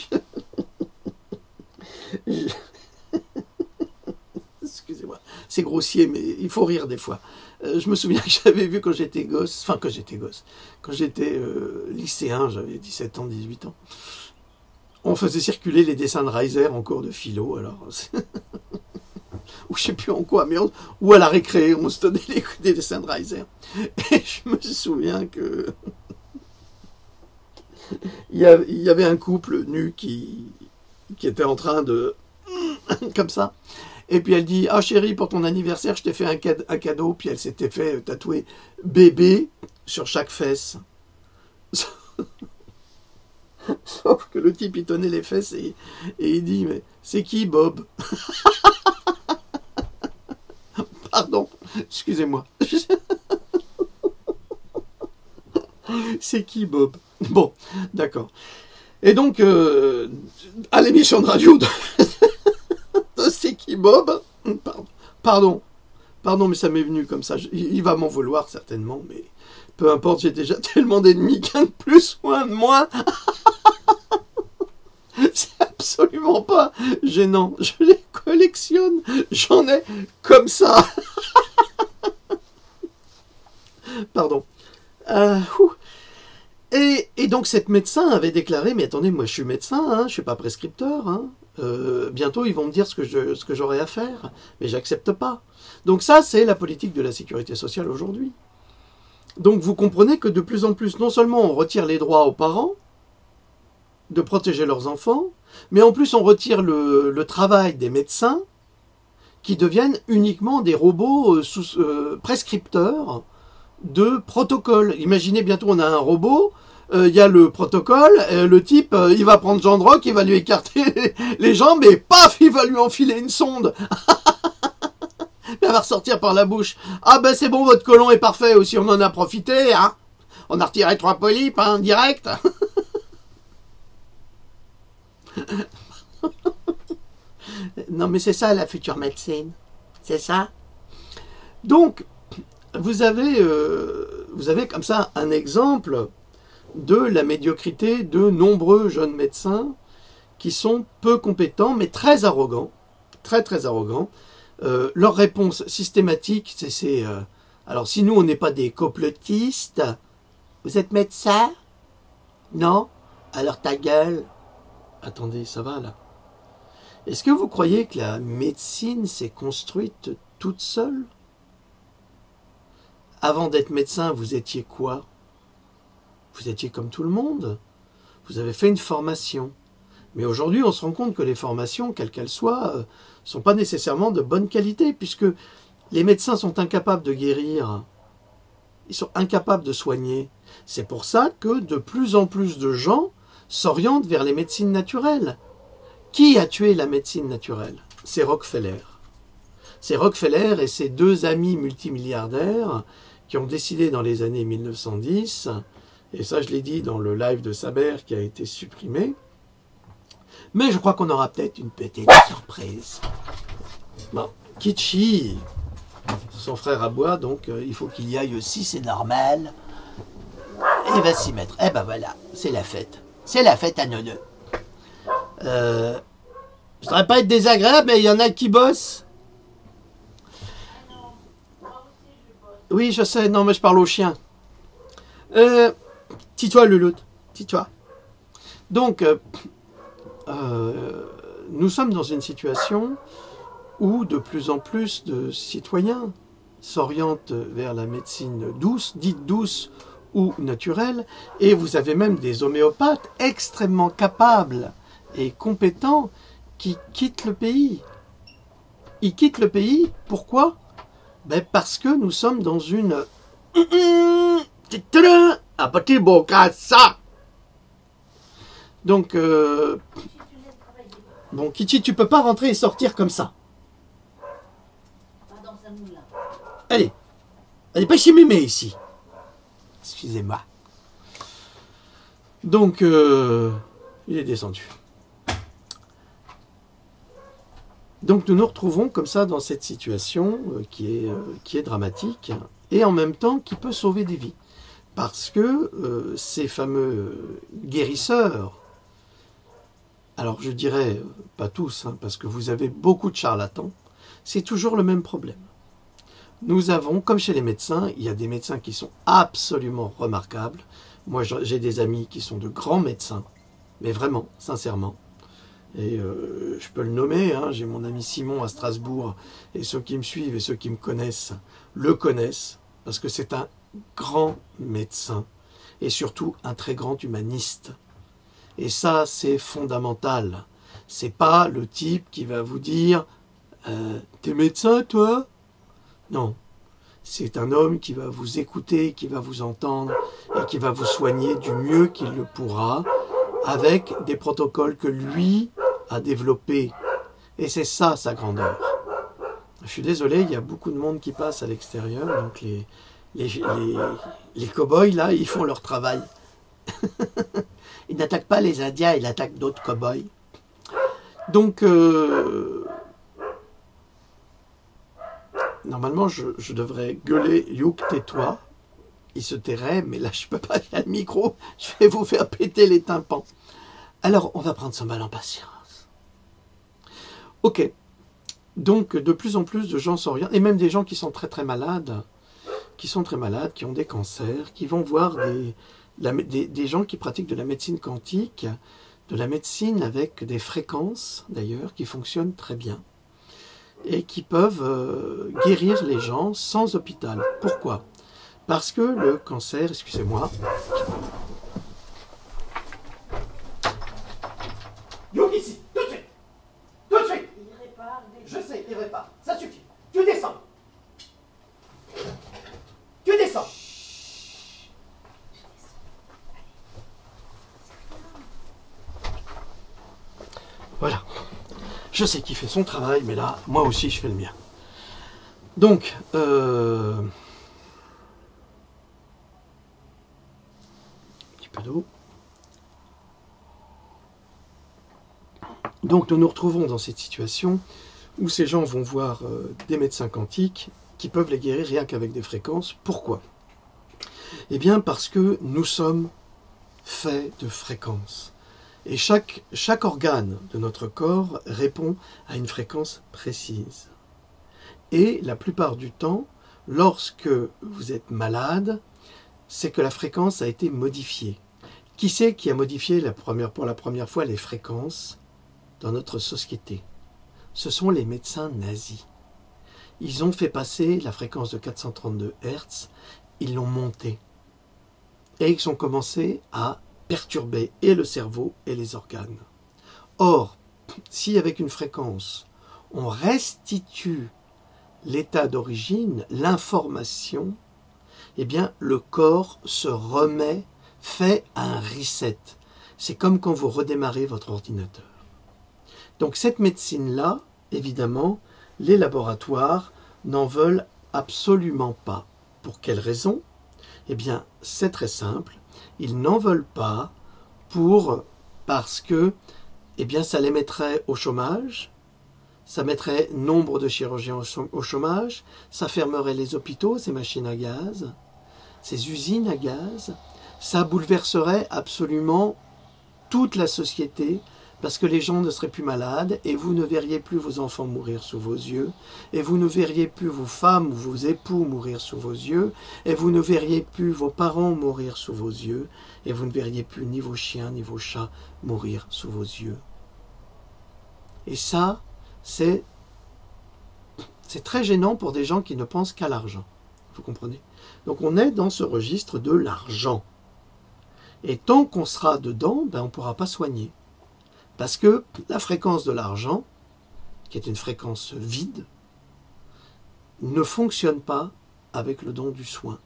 Excusez-moi, c'est grossier, mais il faut rire des fois. Je me souviens que j'avais vu quand j'étais gosse, quand j'étais lycéen, j'avais 17 ans, 18 ans, on faisait circuler les dessins de Reiser en cours de philo, alors... ou je sais plus en quoi, mais ou à la récré, on se donnait des dessins de Reiser. Et je me souviens que... il y avait un couple nu qui était en train de... comme ça. Et puis elle dit, ah chérie, pour ton anniversaire, je t'ai fait un cadeau. Puis elle s'était fait tatouer bébé sur chaque fesse. Sauf que le type, il tenait les fesses et il dit, mais c'est qui Bob? Pardon, excusez-moi. C'est qui Bob? Bon, d'accord. Et donc, à l'émission de radio de C'est qui Bob? Pardon, mais ça m'est venu comme ça. Il va m'en vouloir certainement, mais peu importe, j'ai déjà tellement d'ennemis qu'un de plus ou un de moins. C'est absolument pas gênant. Je les collectionne. J'en ai comme ça. Pardon. Et donc cette médecin avait déclaré, mais attendez, moi je suis médecin, hein, je suis pas prescripteur, hein. Bientôt ils vont me dire ce que j'aurai à faire, mais j'accepte pas. Donc ça, c'est la politique de la sécurité sociale aujourd'hui. Donc vous comprenez que de plus en plus, non seulement on retire les droits aux parents de protéger leurs enfants, mais en plus on retire le travail des médecins qui deviennent uniquement des robots prescripteurs de protocoles. Imaginez, bientôt on a un robot, il y a le protocole, le type, il va prendre Jean de Rock, il va lui écarter les jambes et paf, il va lui enfiler une sonde. Elle va ressortir par la bouche. Ah ben c'est bon, votre côlon est parfait aussi, on en a profité, hein. On a retiré 3 polypes, hein, direct. Non mais c'est ça la future médecine, c'est ça. Donc, vous avez comme ça un exemple de la médiocrité de nombreux jeunes médecins qui sont peu compétents, mais très arrogants, très arrogants. Leur réponse systématique, c'est alors si nous on n'est pas des complotistes, vous êtes médecin? Non? Alors ta gueule. Attendez, ça va là? Est-ce que vous croyez que la médecine s'est construite toute seule? Avant d'être médecin, vous étiez quoi? Vous étiez comme tout le monde. Vous avez fait une formation. Mais aujourd'hui, on se rend compte que les formations, quelles qu'elles soient, sont pas nécessairement de bonne qualité, puisque les médecins sont incapables de guérir. Ils sont incapables de soigner. C'est pour ça que de plus en plus de gens s'orientent vers les médecines naturelles. Qui a tué la médecine naturelle? C'est Rockefeller. C'est Rockefeller et ses 2 amis multimilliardaires qui ont décidé dans les années 1910, et ça je l'ai dit dans le live de Saber qui a été supprimé, mais je crois qu'on aura peut-être une petite surprise. Bon, Kitschy, son frère aboie, donc il faut qu'il y aille aussi, c'est normal. Et il va s'y mettre. Eh ben voilà, c'est la fête. C'est la fête à nous deux. Je voudrais pas être désagréable, mais il y en a qui bossent. Oui, je sais, non, mais je parle au chien. Tis-toi, Louloute, tis-toi. Donc, nous sommes dans une situation où de plus en plus de citoyens s'orientent vers la médecine douce, dite douce ou naturelle, et vous avez même des homéopathes extrêmement capables et compétents qui quittent le pays. Ils quittent le pays, pourquoi? Ben parce que nous sommes dans une... Donc, bon, Kitty, tu peux pas rentrer et sortir comme ça. Allez, allez, pas chez mémé ici. Excusez-moi. Donc, il est descendu. Donc, nous nous retrouvons comme ça dans cette situation qui est dramatique et en même temps qui peut sauver des vies. Parce que ces fameux guérisseurs, alors je dirais pas tous, hein, parce que vous avez beaucoup de charlatans, c'est toujours le même problème. Nous avons, comme chez les médecins, il y a des médecins qui sont absolument remarquables. Moi, j'ai des amis qui sont de grands médecins, mais vraiment, sincèrement. Et je peux le nommer, hein, j'ai mon ami Simon à Strasbourg, et ceux qui me suivent et ceux qui me connaissent le connaissent, parce que c'est un grand médecin, et surtout un très grand humaniste. Et ça, c'est fondamental. C'est pas le type qui va vous dire « T'es médecin, toi ?» Non, c'est un homme qui va vous écouter, qui va vous entendre et qui va vous soigner du mieux qu'il le pourra avec des protocoles que lui a développés. Et c'est ça sa grandeur. Je suis désolé, il y a beaucoup de monde qui passe à l'extérieur, donc les cow-boys là, ils font leur travail. Ils n'attaquent pas les Indiens, ils attaquent d'autres cow-boys. Donc, normalement, je devrais gueuler « Youk, tais-toi ». Il se tairait, mais là, je ne peux pas faire le micro. Je vais vous faire péter les tympans. Alors, on va prendre son mal en patience. Ok. Donc, de plus en plus de gens s'orientent, et même des gens qui sont très très malades, qui ont des cancers, qui vont voir des gens qui pratiquent de la médecine quantique, de la médecine avec des fréquences, d'ailleurs, qui fonctionnent très bien. Et qui peuvent guérir les gens sans hôpital. Pourquoi? Parce que le cancer, excusez-moi... Youk ici, tout de suite! Tout de suite! Il répare. Je sais, il répare. Ça suffit. Tu descends. Tu descends. Voilà. Je sais qu'il fait son travail, mais là, moi aussi, je fais le mien. Donc, un petit peu d'eau. Donc, nous nous retrouvons dans cette situation où ces gens vont voir des médecins quantiques qui peuvent les guérir rien qu'avec des fréquences. Pourquoi? Eh bien, parce que nous sommes faits de fréquences. Et chaque organe de notre corps répond à une fréquence précise. Et la plupart du temps, lorsque vous êtes malade, c'est que la fréquence a été modifiée. Qui c'est qui a modifié pour la première fois les fréquences dans notre société? Ce sont les médecins nazis. Ils ont fait passer la fréquence de 432 Hz, ils l'ont montée. Et ils ont commencé à perturber et le cerveau et les organes. Or, si avec une fréquence, on restitue l'état d'origine, l'information, eh bien, le corps se remet, fait un reset. C'est comme quand vous redémarrez votre ordinateur. Donc cette médecine-là, évidemment, les laboratoires n'en veulent absolument pas. Pour quelle raison? Eh bien, c'est très simple. Ils n'en veulent pas parce que eh bien, ça les mettrait au chômage, ça mettrait nombre de chirurgiens au chômage, ça fermerait les hôpitaux, ces machines à gaz, ces usines à gaz, ça bouleverserait absolument toute la société parce que les gens ne seraient plus malades et vous ne verriez plus vos enfants mourir sous vos yeux et vous ne verriez plus vos femmes ou vos époux mourir sous vos yeux et vous ne verriez plus vos parents mourir sous vos yeux et vous ne verriez plus ni vos chiens ni vos chats mourir sous vos yeux. Et ça, c'est très gênant pour des gens qui ne pensent qu'à l'argent. Vous comprenez? Donc on est dans ce registre de l'argent. Et tant qu'on sera dedans, ben on ne pourra pas soigner. Parce que la fréquence de l'argent, qui est une fréquence vide, ne fonctionne pas avec le don du soin.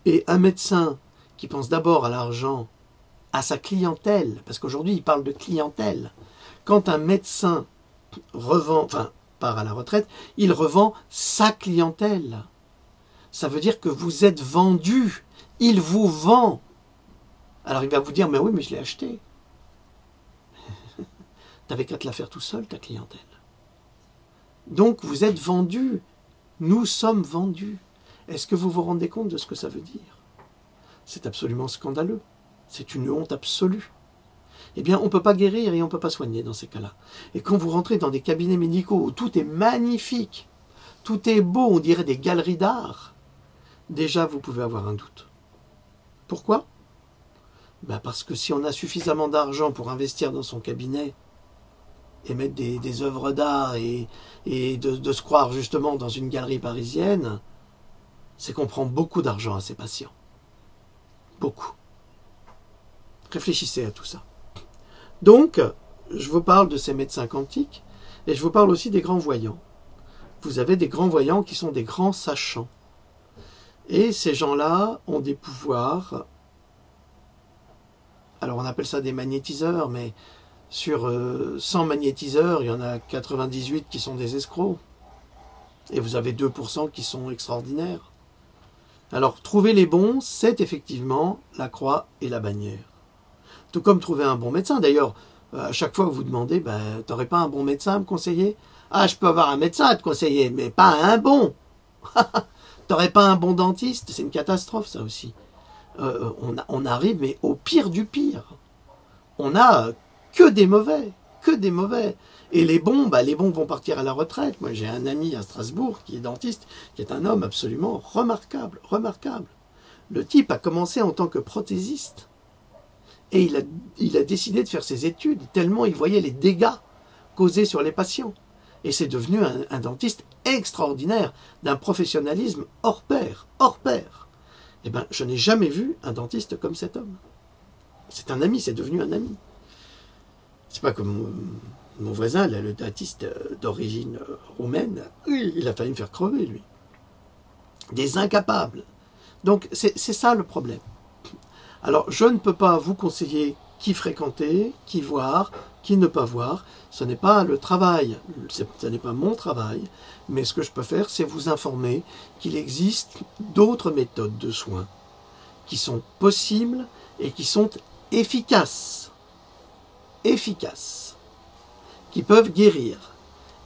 Et un médecin qui pense d'abord à l'argent, à sa clientèle, parce qu'aujourd'hui il parle de clientèle, quand un médecin revend, enfin part à la retraite, il revend sa clientèle. Ça veut dire que vous êtes vendu, il vous vend. Alors il va vous dire, mais oui, mais je l'ai acheté. T'avais qu'à te la faire tout seul, ta clientèle. Donc vous êtes vendu, nous sommes vendus. Est-ce que vous vous rendez compte de ce que ça veut dire? C'est absolument scandaleux, c'est une honte absolue. Eh bien, on ne peut pas guérir et on ne peut pas soigner dans ces cas-là. Et quand vous rentrez dans des cabinets médicaux où tout est magnifique, tout est beau, on dirait des galeries d'art, déjà vous pouvez avoir un doute. Pourquoi? Parce que si on a suffisamment d'argent pour investir dans son cabinet et mettre des œuvres d'art et de se croire justement dans une galerie parisienne, c'est qu'on prend beaucoup d'argent à ses patients. Beaucoup. Réfléchissez à tout ça. Donc, je vous parle de ces médecins quantiques et je vous parle aussi des grands voyants. Vous avez des grands voyants qui sont des grands sachants. Et ces gens-là ont des pouvoirs. Alors on appelle ça des magnétiseurs, mais sur 100 magnétiseurs, il y en a 98 qui sont des escrocs. Et vous avez 2% qui sont extraordinaires. Alors trouver les bons, c'est effectivement la croix et la bannière. Tout comme trouver un bon médecin. D'ailleurs, à chaque fois que vous demandez, t'aurais pas un bon médecin à me conseiller? Ah, je peux avoir un médecin à te conseiller, mais pas un bon. T'aurais pas un bon dentiste? C'est une catastrophe, ça aussi. On arrive, mais au pire du pire. On a que des mauvais, que des mauvais. Et les bons vont partir à la retraite. Moi, j'ai un ami à Strasbourg qui est dentiste, qui est un homme absolument remarquable, remarquable. Le type a commencé en tant que prothésiste. Et il a décidé de faire ses études, tellement il voyait les dégâts causés sur les patients. Et c'est devenu un dentiste extraordinaire, d'un professionnalisme hors pair, hors pair. Eh bien, je n'ai jamais vu un dentiste comme cet homme. C'est un ami, c'est devenu un ami. C'est pas comme mon voisin, là, le dentiste d'origine roumaine, il a failli me faire crever, lui. Des incapables. Donc, c'est ça le problème. Alors, je ne peux pas vous conseiller qui fréquenter, qui voir, qui ne pas voir. Ce n'est pas le travail, ce n'est pas mon travail, mais ce que je peux faire, c'est vous informer qu'il existe d'autres méthodes de soins qui sont possibles et qui sont efficaces, qui peuvent guérir.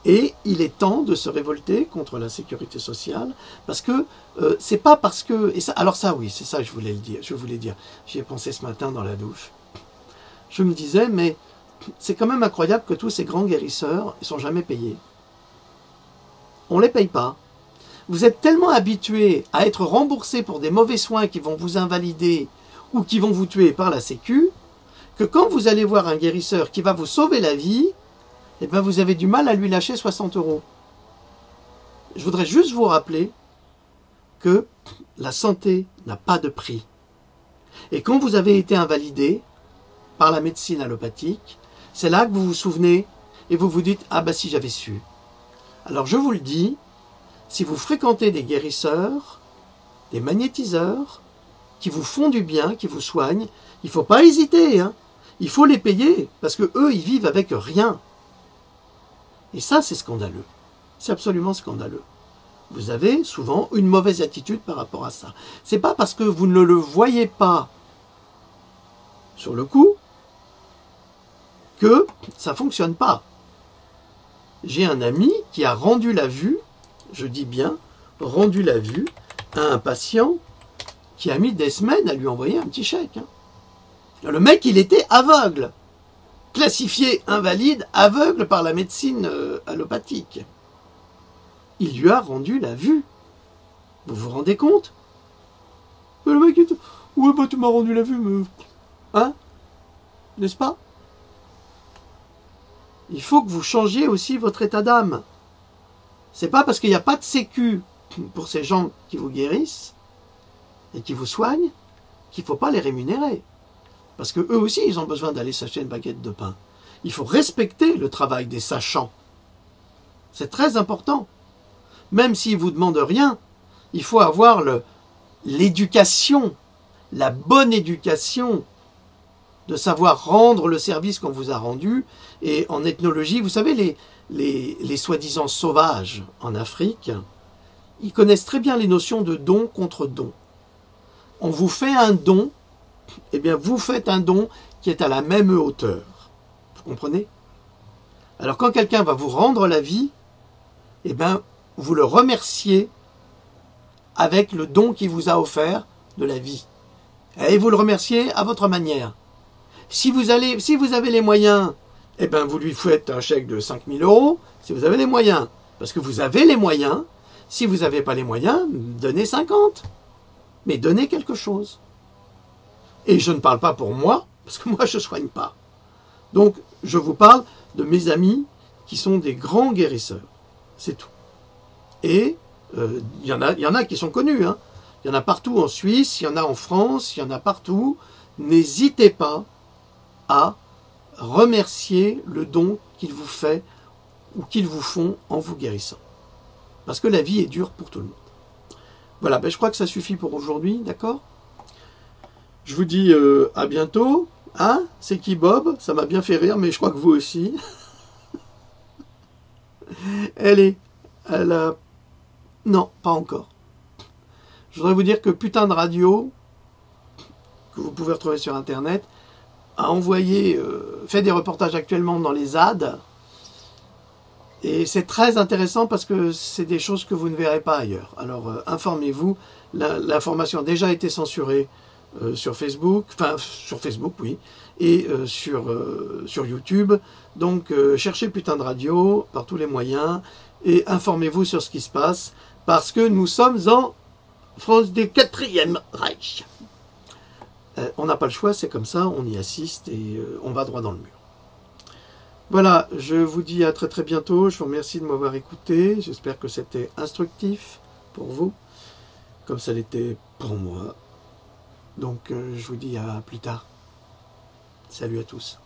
Et il est temps de se révolter contre la sécurité sociale, parce que c'est pas parce que... Et ça, alors ça, oui, c'est ça que je voulais dire. J'y ai pensé ce matin dans la douche. Je me disais, mais c'est quand même incroyable que tous ces grands guérisseurs ne sont jamais payés. On ne les paye pas. Vous êtes tellement habitués à être remboursés pour des mauvais soins qui vont vous invalider ou qui vont vous tuer par la sécu, que quand vous allez voir un guérisseur qui va vous sauver la vie, eh bien vous avez du mal à lui lâcher 60 €. Je voudrais juste vous rappeler que la santé n'a pas de prix. Et quand vous avez été invalidé par la médecine allopathique, c'est là que vous vous souvenez et vous vous dites « Ah bah si j'avais su ». Alors je vous le dis, si vous fréquentez des guérisseurs, des magnétiseurs, qui vous font du bien, qui vous soignent, il ne faut pas hésiter, hein. Il faut les payer, parce que eux, ils vivent avec rien. Et ça, c'est scandaleux. C'est absolument scandaleux. Vous avez souvent une mauvaise attitude par rapport à ça. C'est pas parce que vous ne le voyez pas sur le coup que ça ne fonctionne pas. J'ai un ami qui a rendu la vue, je dis bien, rendu la vue à un patient qui a mis des semaines à lui envoyer un petit chèque. Le mec, il était aveugle. Classifié invalide, aveugle par la médecine allopathique. Il lui a rendu la vue. Vous vous rendez compte? Le mec dit, ouais, bah tu m'as rendu la vue, mais... Hein? N'est-ce pas? Il faut que vous changiez aussi votre état d'âme. C'est pas parce qu'il n'y a pas de sécu pour ces gens qui vous guérissent et qui vous soignent qu'il ne faut pas les rémunérer. Parce que eux aussi, ils ont besoin d'aller s'acheter une baguette de pain. il faut respecter le travail des sachants. C'est très important. Même s'ils ne vous demandent rien, il faut avoir l'éducation, la bonne éducation, de savoir rendre le service qu'on vous a rendu. Et en ethnologie, vous savez, les soi-disant sauvages en Afrique, ils connaissent très bien les notions de don contre don. On vous fait un don, eh bien vous faites un don qui est à la même hauteur. Vous comprenez? Alors quand quelqu'un va vous rendre la vie, eh bien vous le remerciez avec le don qu'il vous a offert de la vie. Et vous le remerciez à votre manière. Si vous avez les moyens, eh bien vous lui faites un chèque de 5 000 €, si vous avez les moyens. Parce que vous avez les moyens. Si vous n'avez pas les moyens, donnez 50. Mais donnez quelque chose. Et je ne parle pas pour moi, parce que moi je ne soigne pas. Donc je vous parle de mes amis qui sont des grands guérisseurs. C'est tout. Et il y en a qui sont connus. Hein. Il y en a partout en Suisse, il y en a en France, il y en a partout. N'hésitez pas à remercier le don qu'ils vous font ou qu'ils vous font en vous guérissant. Parce que la vie est dure pour tout le monde. Voilà, ben je crois que ça suffit pour aujourd'hui, d'accord? Je vous dis à bientôt. Hein? C'est qui Bob? Ça m'a bien fait rire, mais je crois que vous aussi. Non, pas encore. Je voudrais vous dire que Putain de Radio, que vous pouvez retrouver sur Internet, a fait des reportages actuellement dans les ZAD. Et c'est très intéressant parce que c'est des choses que vous ne verrez pas ailleurs. Alors informez-vous. L'information a déjà été censurée sur Facebook, oui, et sur YouTube. Donc cherchez Putain de Radio par tous les moyens et informez-vous sur ce qui se passe parce que nous sommes en France du 4e Reich. On n'a pas le choix, c'est comme ça, on y assiste et on va droit dans le mur. Voilà, je vous dis à très très bientôt, je vous remercie de m'avoir écouté, j'espère que c'était instructif pour vous, comme ça l'était pour moi. Donc je vous dis à plus tard. Salut à tous.